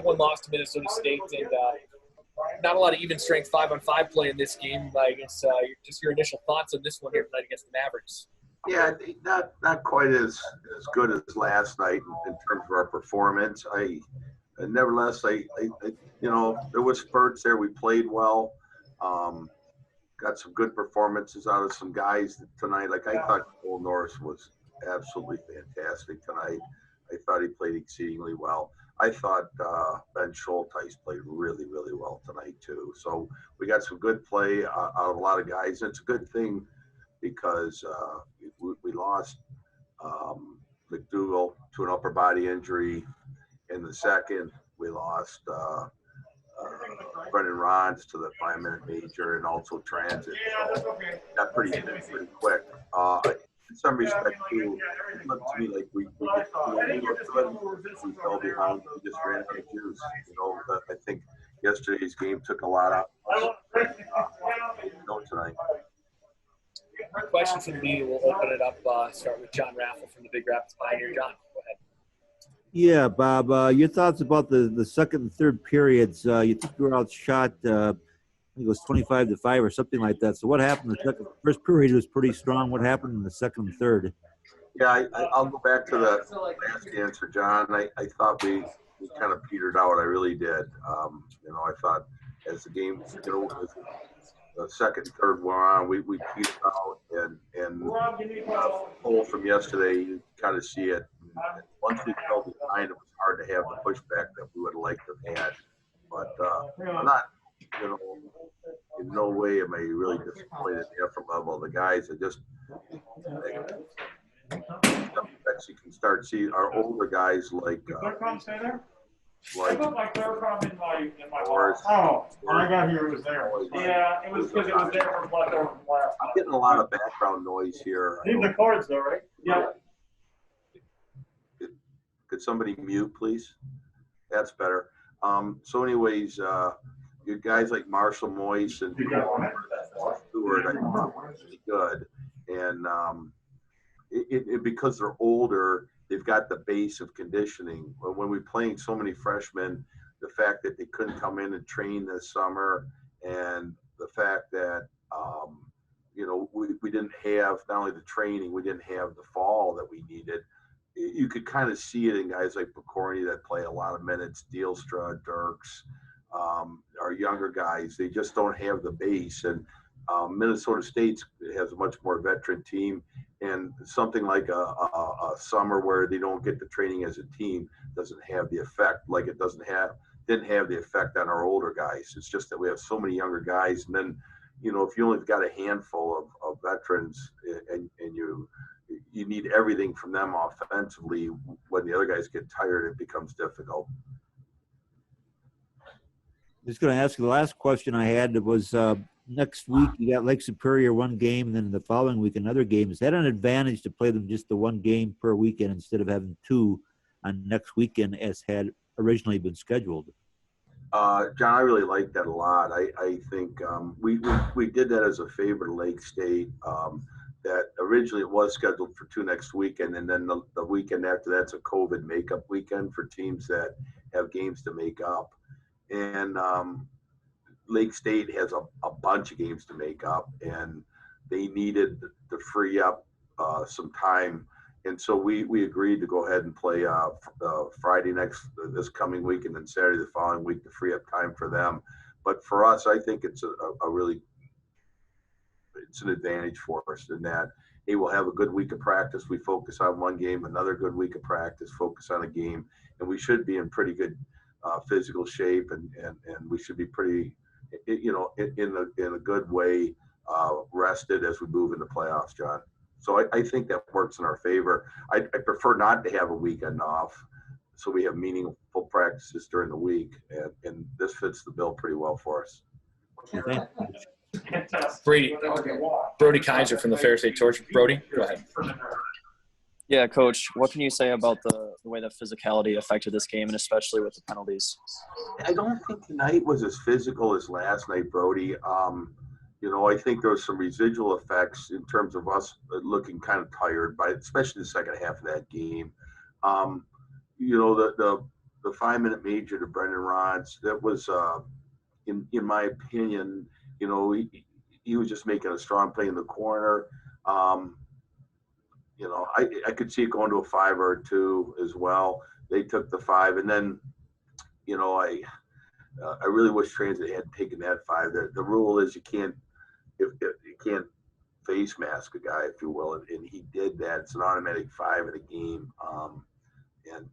5-1 loss to Minnesota State, and not a lot of even strength 5-on-5 play in this game. I guess just your initial thoughts on this one here tonight against the Mavericks. Yeah, not quite as good as last night in terms of our performance. Nevertheless, there was spurts there. We played well. Got some good performances out of some guys tonight. Like, I thought Cole Norris was absolutely fantastic tonight. I thought he played exceedingly well. I thought Ben Schulteis played really, really well tonight too. So we got some good play out of a lot of guys. And it's a good thing because we lost McDougal to an upper body injury in the second. We lost Brendan Rons to the 5-minute major and also transit. So got pretty quick. In some respect, too, it looked to me like we were good. We fell behind. We just ran out of juice. I think yesterday's game took a lot out tonight. Question from me. We'll open it up. Start with John Raffle from the Big Rapids Pioneer. John, go ahead. Yeah, Bob, your thoughts about the second and third periods. You think you were outshot, I think it was 25-5 or something like that. So what happened? The first period was pretty strong. What happened in the second and third? Yeah, I'll go back to the last answer, John. I thought we kind of petered out. I really did. I thought as the game, as the second and third were on, we petered out. And pull from yesterday, you kind of see it. Once we fell behind, it was hard to have the pushback that we would have liked to have had. But I'm not, in no way am I really disappointed in the effort level of the guys. You can start seeing our older guys like. I thought my Claricom in my box. Oh, when I got here, it was there. Yeah, it was because it was there from leftover from last. I'm getting a lot of background noise here. Leave the cards though, right? Yeah. Could somebody mute, please? That's better. So anyways, your guys like Marshall Moyes and Stewart, I thought were really good. And because they're older, they've got the base of conditioning. When we're playing so many freshmen, the fact that they couldn't come in and train this summer, and the fact that we didn't have not only the training, we didn't have the fall that we needed. You could kind of see it in guys like Pokorny that play a lot of minutes, Dealstra, Dirks, our younger guys. They just don't have the base. And Minnesota State has a much more veteran team. And something like a summer where they don't get the training as a team doesn't have the effect like it didn't have the effect on our older guys. It's just that we have so many younger guys. And then, if you only got a handful of veterans and you need everything from them offensively, when the other guys get tired, it becomes difficult. Just going to ask you, the last question I had was next week you got Lake Superior one game, and then the following week another game. Is that an advantage to play them just the one game per weekend instead of having two on next weekend as had originally been scheduled? John, I really like that a lot. I think we did that as a favor to Lake State. That originally it was scheduled for two next weekend, and then the weekend after that's a COVID makeup weekend for teams that have games to make up. And Lake State has a bunch of games to make up, and they needed to free up some time. And so we agreed to go ahead and play Friday this coming week, and then Saturday the following week to free up time for them. But for us, I think it's it's an advantage for us in that, hey, we'll have a good week of practice. We focus on one game, another good week of practice, focus on a game, and we should be in pretty good physical shape, and we should be pretty, in a good way, rested as we move into playoffs, John. So I think that works in our favor. I prefer not to have a weekend off, so we have meaningful practices during the week, and this fits the bill pretty well for us. Okay. Brody Kaiser from the Ferris State Torch. Brody, go ahead. Yeah, Coach, what can you say about the way that physicality affected this game, and especially with the penalties? I don't think tonight was as physical as last night, Brody. I think there was some residual effects in terms of us looking kind of tired, especially the second half of that game. the 5-minute major to Brendan Rods, that was, in my opinion, you know, he was just making a strong play in the corner. You know, I could see it going to a 5 or a 2 as well. They took the 5, and then, you know, I really wish Transit had taken that 5. The rule is you can't face mask a guy, if you will, and he did that. It's an automatic 5 in the game, and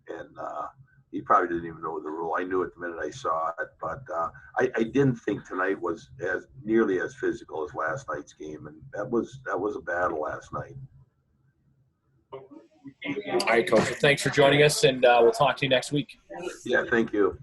he probably didn't even know the rule. I knew it the minute I saw it, but I didn't think tonight was as nearly as physical as last night's game, and that was a battle last night. All right, Coach. Well, thanks for joining us, and we'll talk to you next week. Yeah, thank you.